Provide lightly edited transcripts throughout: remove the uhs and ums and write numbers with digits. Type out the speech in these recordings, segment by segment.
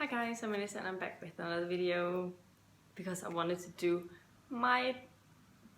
Hi guys, I'm Melissa and I'm back with another video because I wanted to do my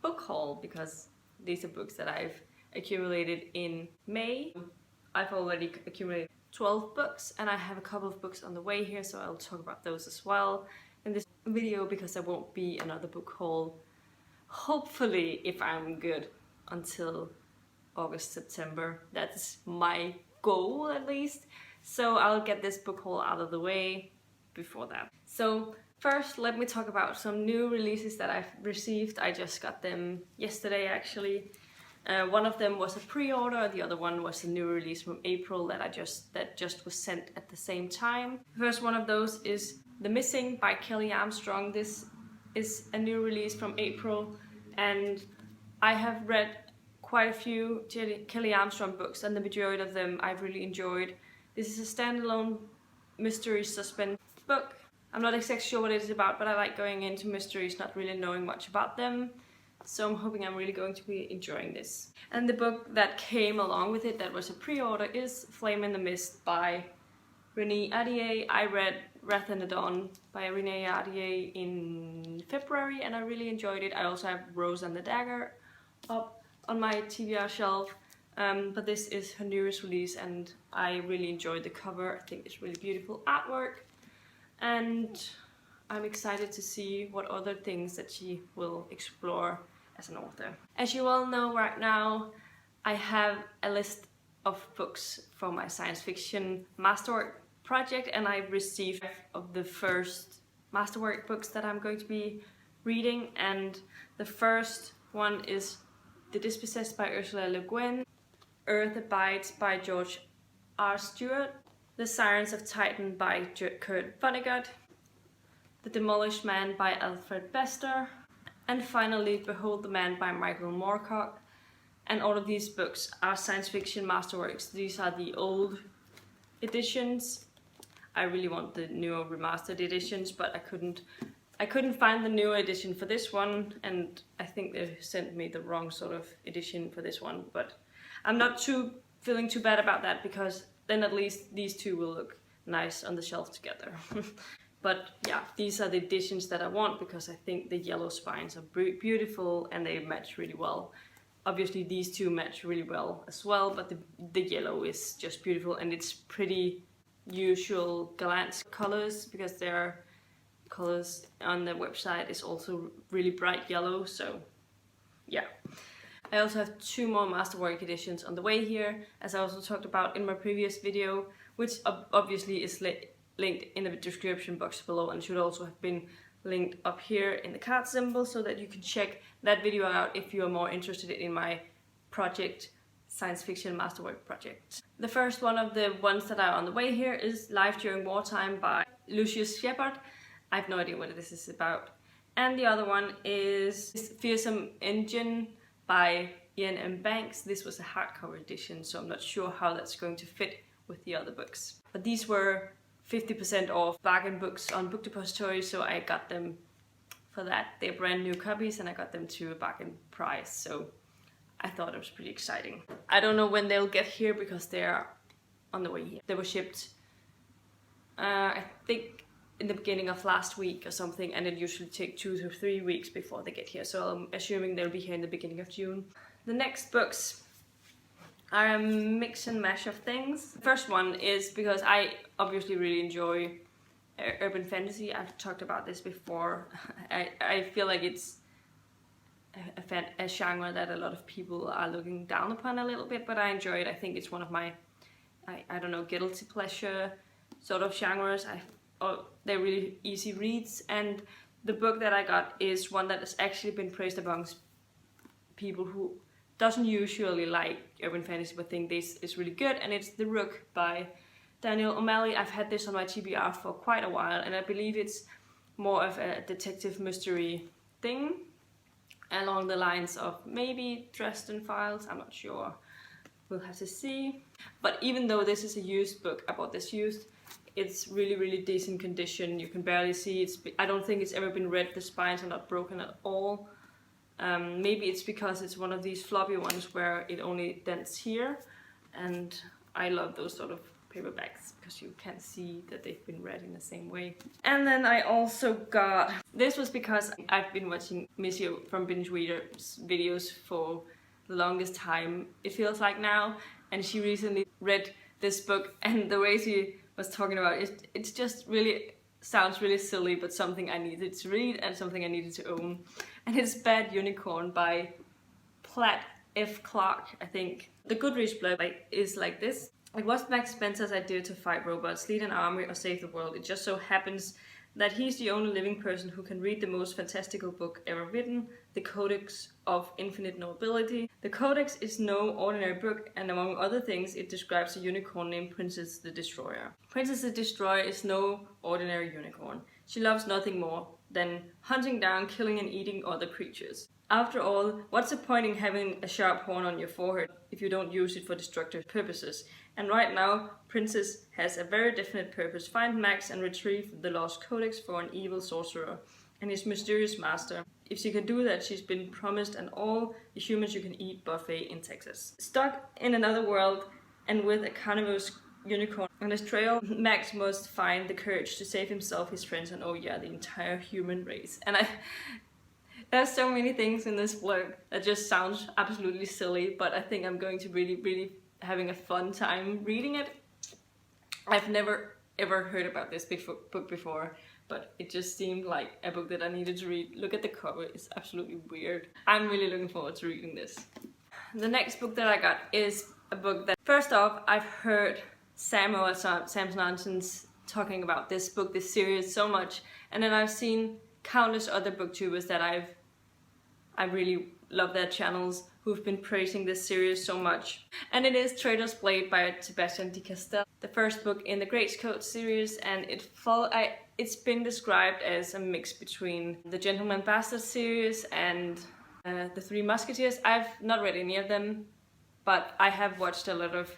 book haul because these are books that I've accumulated in May. I've already accumulated 12 books and I have a couple of books on the way here, so I'll talk about those as well in this video because there won't be another book haul, hopefully, if I'm good, until August, September. That's my goal at least. So I'll get this book haul out of the way before that. So first, let me talk about some new releases that I've received. I just got them yesterday actually. One of them was a pre-order, the other one was a new release from April that just was sent at the same time. The first one of those is The Missing by Kelly Armstrong. This is a new release from April and I have read quite a few Kelly Armstrong books and the majority of them I've really enjoyed. This is a standalone mystery suspense book. I'm not exactly sure what it is about, but I like going into mysteries not really knowing much about them. So I'm hoping I'm really going to be enjoying this. And the book that came along with it that was a pre-order is Flame in the Mist by Renée Ahdieh. I read Wrath in the Dawn by Renée Ahdieh in February and I really enjoyed it. I also have Rose and the Dagger up on my TBR shelf. But this is her newest release and I really enjoyed the cover. I think it's really beautiful artwork and I'm excited to see what other things that she will explore as an author. As you all know right now, I have a list of books for my science fiction masterwork project and I've received 5 of the first masterwork books that I'm going to be reading, and the first one is The Dispossessed by Ursula Le Guin, Earth Abides by George R. Stewart, The Sirens of Titan by Kurt Vonnegut, The Demolished Man by Alfred Bester, and finally Behold the Man by Michael Moorcock. And all of these books are science fiction masterworks. These are the old editions. I really want the newer remastered editions, but I couldn't find the newer edition for this one, and I think they sent me the wrong sort of edition for this one, but I'm not feeling too bad about that because then at least these two will look nice on the shelf together. But yeah, these are the editions that I want because I think the yellow spines are beautiful and they match really well. Obviously these two match really well as well, but the yellow is just beautiful and it's pretty usual Gallant colors because their colors on the website is also really bright yellow, so yeah. I also have 2 more Masterwork editions on the way here, as I also talked about in my previous video, which obviously is linked in the description box below and should also have been linked up here in the card symbol so that you can check that video out if you are more interested in my project, science fiction masterwork project. The first one of the ones that are on the way here is Life During Wartime by Lucius Shepard. I have no idea what this is about. And the other one is Fearsome Engine by Ian M. Banks. This was a hardcover edition, so I'm not sure how that's going to fit with the other books. But these were 50% off bargain books on Book Depository, so I got them for that. They're brand new copies and I got them to a bargain price, so I thought it was pretty exciting. I don't know when they'll get here because they're on the way here. They were shipped, I think, in the beginning of last week or something, and it usually takes 2 to 3 weeks before they get here, so I'm assuming they'll be here in the beginning of June. The next books are a mix and mash of things. The first one is because I obviously really enjoy urban fantasy. I've talked about this before. I feel like it's a genre that a lot of people are looking down upon a little bit, but I enjoy it. I think it's one of my, I don't know, guilty pleasure sort of genres. They're really easy reads, and the book that I got is one that has actually been praised amongst people who doesn't usually like urban fantasy but think this is really good, and it's The Rook by Daniel O'Malley. I've had this on my TBR for quite a while and I believe it's more of a detective mystery thing along the lines of maybe Dresden Files, I'm not sure, we'll have to see. But even though this is a used book, I bought this used, it's really decent condition. You can barely see it. I don't think it's ever been read. The spines are not broken at all. Maybe it's because it's one of these floppy ones where it only dents here, and I love those sort of paperbacks because you can't see that they've been read in the same way. And then I also got, this was because I've been watching Missy from Binge Readers videos for the longest time, it feels like now, and she recently read this book, and the way she was talking about it, it's just really sounds really silly, but something I needed to read and something I needed to own. And it's Bad Unicorn by Platt F. Clark, I think. The Goodreads blurb is like this. It was Max Spencer's idea to fight robots, lead an army, or save the world. It just so happens that he's the only living person who can read the most fantastical book ever written, The Codex of Infinite Nobility. The Codex is no ordinary book, and among other things, it describes a unicorn named Princess the Destroyer. Princess the Destroyer is no ordinary unicorn. She loves nothing more than hunting down, killing and eating other creatures. After all, what's the point in having a sharp horn on your forehead if you don't use it for destructive purposes? And right now, Princess has a very definite purpose: find Max and retrieve the lost codex for an evil sorcerer and his mysterious master. If she can do that, she's been promised an all the humans you can eat buffet in Texas. Stuck in another world and with a carnivorous unicorn on his trail, Max must find the courage to save himself, his friends, and oh yeah, the entire human race. And there's so many things in this blurb that just sounds absolutely silly, but I think I'm going to really having a fun time reading it. I've never ever heard about this book before, but it just seemed like a book that I needed to read. Look at the cover, it's absolutely weird. I'm really looking forward to reading this. The next book that I got is a book that, first off, I've heard Sam's Nonsense talking about this book, this series so much, and then I've seen countless other booktubers that I really love their channels who've been praising this series so much. And it is Traitor's Blade by Sebastian de Castell, the first book in the Greatcoat series, and it's been described as a mix between the Gentleman Bastard series and the Three Musketeers. I've not read any of them, but I have watched a lot of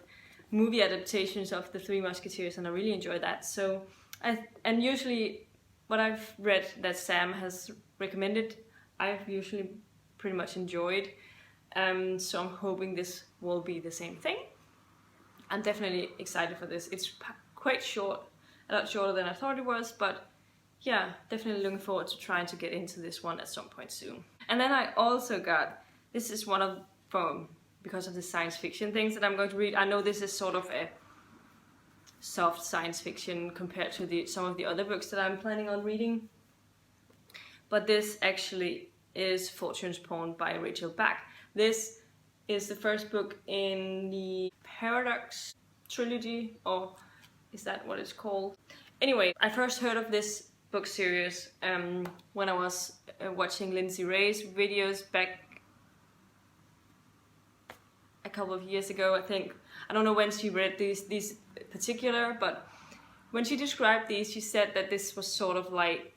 movie adaptations of the Three Musketeers and I really enjoy that. So, and usually what I've read that Sam has recommended, I've usually pretty much enjoyed. So I'm hoping this will be the same thing. I'm definitely excited for this. It's quite short, a lot shorter than I thought it was, but yeah, definitely looking forward to trying to get into this one at some point soon. And then I also got, this is one of, because of the science fiction things that I'm going to read. I know this is sort of a soft science fiction compared to some of the other books that I'm planning on reading, but this actually is Fortunespawned by Rachel Bach. This is the first book in the Preorders trilogy, or is that what it's called? Anyway, I first heard of this book series when I was watching Lindsay Ray's videos back a couple of years ago, I think. I don't know when she read these particular, but when she described these, she said that this was sort of like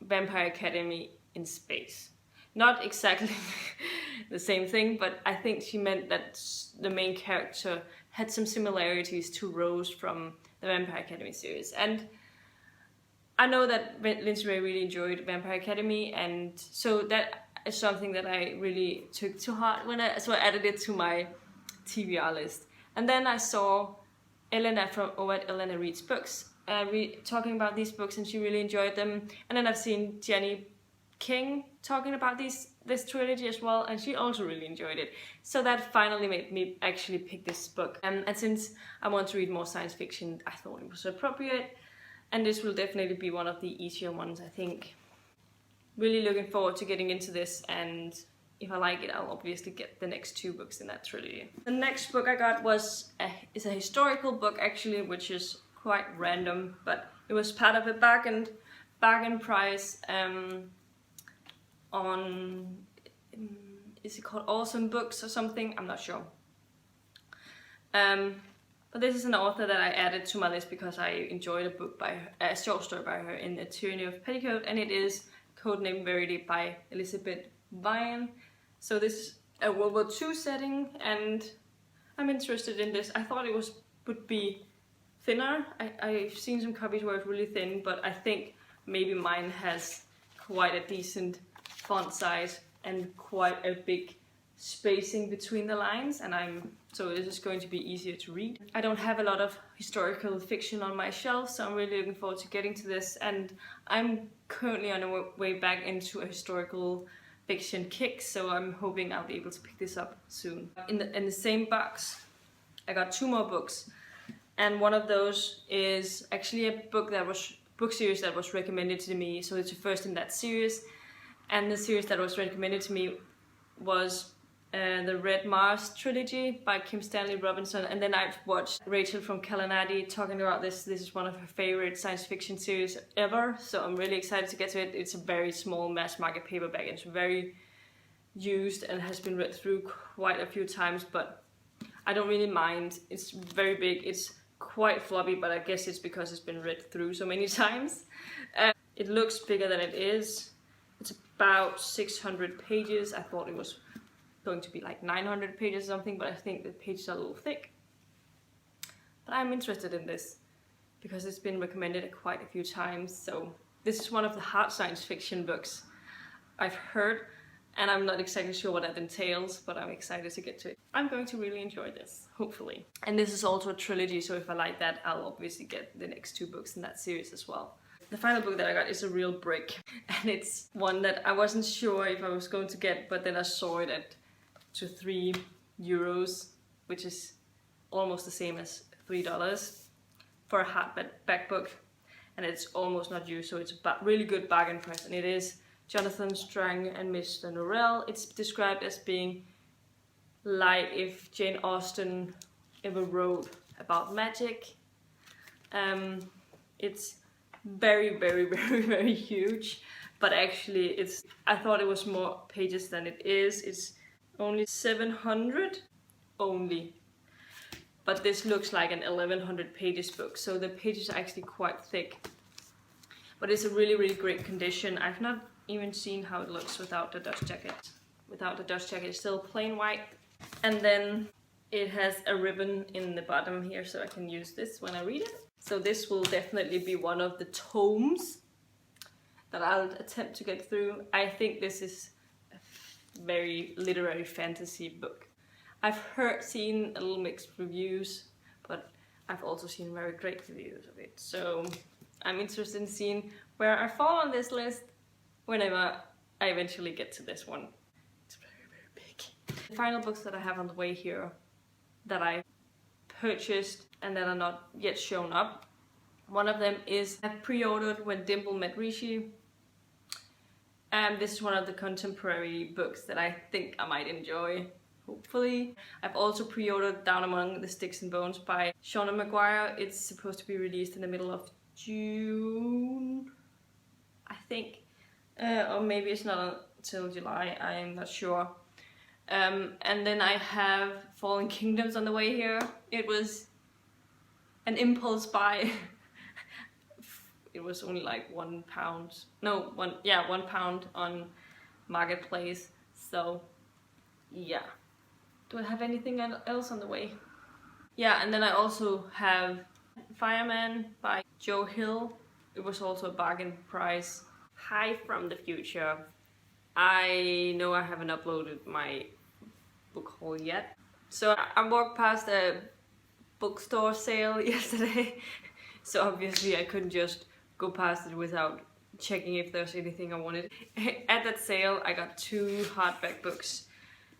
Vampire Academy in space. Not exactly the same thing, but I think she meant that the main character had some similarities to Rose from the Vampire Academy series. And I know that Lindsay Ray really enjoyed Vampire Academy, and so that is something that I really took to heart so I added it to my TBR list. And then I saw Elena from over at Elena Reads Books talking about these books, and she really enjoyed them. And then I've seen Jenny King talking about this trilogy as well, and she also really enjoyed it. So that finally made me actually pick this book. And since I want to read more science fiction, I thought it was appropriate, and this will definitely be one of the easier ones, I think. Really looking forward to getting into this, and if I like it, I'll obviously get the next two books in that trilogy. The next book I got is a historical book actually, which is quite random, but it was part of a bargain price on, is it called Awesome Books or something? I'm not sure. But this is an author that I added to my list because I enjoyed a book by her, a short story by her in The Tyranny of Petticoat, and it is Codename Verity by Elizabeth Vine. So this is a World War II setting, and I'm interested in this. I thought it would be thinner. I've seen some copies where it's really thin, but I think maybe mine has quite a decent font size and quite a big spacing between the lines, and I'm so this is going to be easier to read. I don't have a lot of historical fiction on my shelf, so I'm really looking forward to getting to this, and I'm currently on a way back into a historical fiction kick, so I'm hoping I'll be able to pick this up soon. In the same box, I got 2 more books, and one of those is actually a book series that was recommended to me, so it's the first in that series, and the series that was recommended to me was the Red Mars Trilogy by Kim Stanley Robinson, and then I've watched Rachel from Kalanadi talking about this. This is one of her favorite science fiction series ever, so I'm really excited to get to it. It's a very small mass market paperback. It's very used and has been read through quite a few times, but I don't really mind. It's very big. It's quite floppy, but I guess it's because it's been read through so many times. It looks bigger than it is. It's about 600 pages. I thought it was going to be like 900 pages or something, but I think the pages are a little thick. But I'm interested in this because it's been recommended quite a few times. So this is one of the hard science fiction books I've heard, and I'm not exactly sure what that entails, but I'm excited to get to it. I'm going to really enjoy this, hopefully. And this is also a trilogy, so if I like that, I'll obviously get the next 2 books in that series as well. The final book that I got is a real brick, and it's one that I wasn't sure if I was going to get, but then I saw it at to €3, which is almost the same as $3 for a hardback book, and it's almost not used, so it's a really good bargain price. And it is Jonathan Strang and Mr. Norrell. It's described as being like if Jane Austen ever wrote about magic. It's very, very, very, very huge, but actually I thought it was more pages than it is. It's only 700 only, but this looks like an 1100 pages book, so the pages are actually quite thick, but it's a really, really great condition. I've not even seen how it looks without the dust jacket. Without the dust jacket, it's still plain white, and then it has a ribbon in the bottom here, so I can use this when I read it. So this will definitely be one of the tomes that I'll attempt to get through. I think this is very literary fantasy book. I've seen a little mixed reviews, but I've also seen very great reviews of it. So I'm interested in seeing where I fall on this list whenever I eventually get to this one. It's very, very big. The final books that I have on the way here that I purchased and that are not yet shown up. One of them is I've pre-ordered When Dimple Met Rishi. This is one of the contemporary books that I think I might enjoy, hopefully. I've also pre-ordered Down Among the Sticks and Bones by Shauna Maguire. It's supposed to be released in the middle of June, I think. Or maybe it's not until July, I'm not sure. And then I have Fallen Kingdoms on the way here. It was an impulse buy. It was only like £1. No, £1 on Marketplace. So, yeah. Do I have anything else on the way? Yeah, and then I also have Fireman by Joe Hill. It was also a bargain price. Hi from the future. I know I haven't uploaded my book haul yet. So I walked past a bookstore sale yesterday. So obviously I couldn't just go past it without checking if there's anything I wanted. At that sale I got 2 hardback books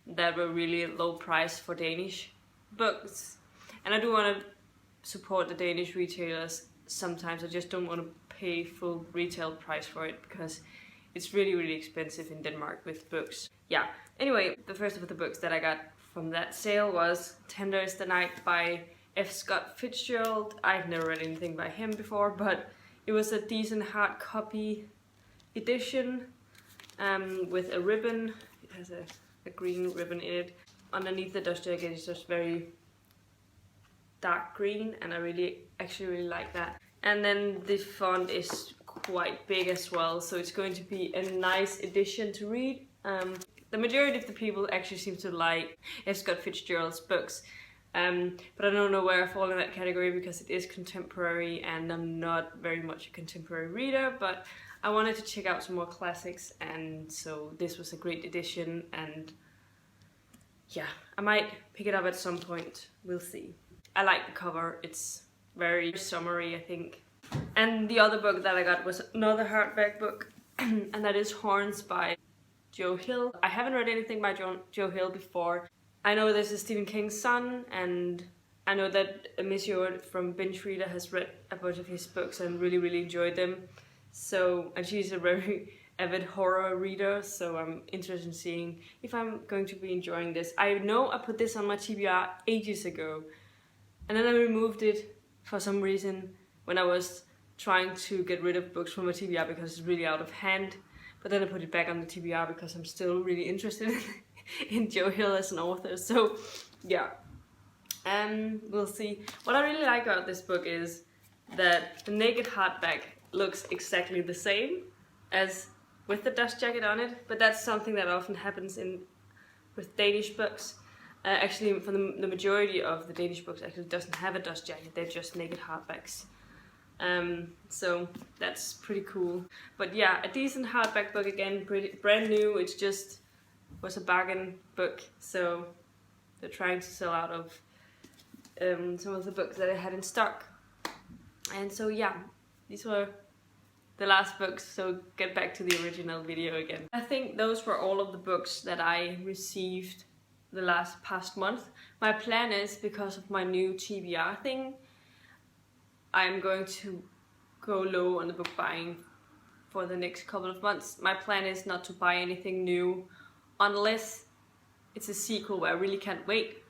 that were really low price for Danish books. And I do want to support the Danish retailers sometimes. I just don't want to pay full retail price for it because it's really, really expensive in Denmark with books. Yeah, anyway, the first of the books that I got from that sale was Tender is the Night by F. Scott Fitzgerald. I've never read anything by him before, but it was a decent hard copy edition with a ribbon. It has a green ribbon in it. Underneath the dust jacket is just very dark green, and I actually really like that. And then the font is quite big as well, so it's going to be a nice edition to read. The majority of the people actually seem to like F. Scott Fitzgerald's books, but I don't know where I fall in that category because it is contemporary and I'm not very much a contemporary reader, but I wanted to check out some more classics, and so this was a great edition. And yeah, I might pick it up at some point. We'll see. I like the cover. It's very summery, I think. And the other book that I got was another hardback book, and that is Horns by Joe Hill. I haven't read anything by Joe Hill before. I know this is Stephen King's son, and I know that Miss Yord from Binge Reader has read a bunch of his books and really enjoyed them. So, and she's a very avid horror reader, so I'm interested in seeing if I'm going to be enjoying this. I know I put this on my TBR ages ago, and then I removed it for some reason when I was trying to get rid of books from my TBR because it's really out of hand. But then I put it back on the TBR because I'm still really interested in Joe Hill as an author. So yeah, we'll see. What I really like about this book is that the naked hardback looks exactly the same as with the dust jacket on it, but that's something that often happens with Danish books. Actually, for the majority of the Danish books actually doesn't have a dust jacket, they're just naked hardbacks. So that's pretty cool. But yeah, a decent hardback book again, brand new. It's just was a bargain book, so they're trying to sell out of some of the books that I had in stock. And so yeah, these were the last books, so get back to the original video again. I think those were all of the books that I received the past month. My plan is, because of my new TBR thing, I'm going to go low on the book buying for the next couple of months. My plan is not to buy anything new unless it's a sequel where I really can't wait,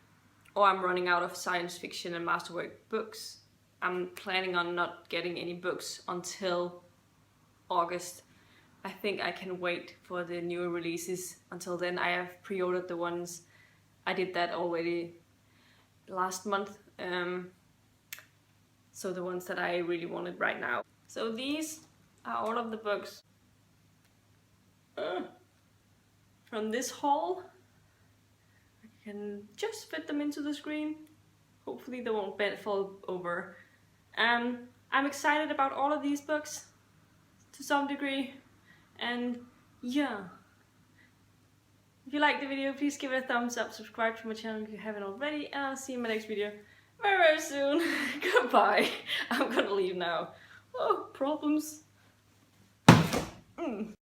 or I'm running out of science fiction and Masterworks books. I'm planning on not getting any books until August. I think I can wait for the newer releases until then. I have pre-ordered the ones. I did that already last month. So the ones that I really wanted right now. So these are all of the books from this haul. I can just fit them into the screen. Hopefully they won't fall over. I'm excited about all of these books to some degree, and yeah. If you liked the video, please give it a thumbs up, subscribe to my channel if you haven't already, and I'll see you in my next video very soon. Goodbye. I'm gonna leave now. Oh, problems.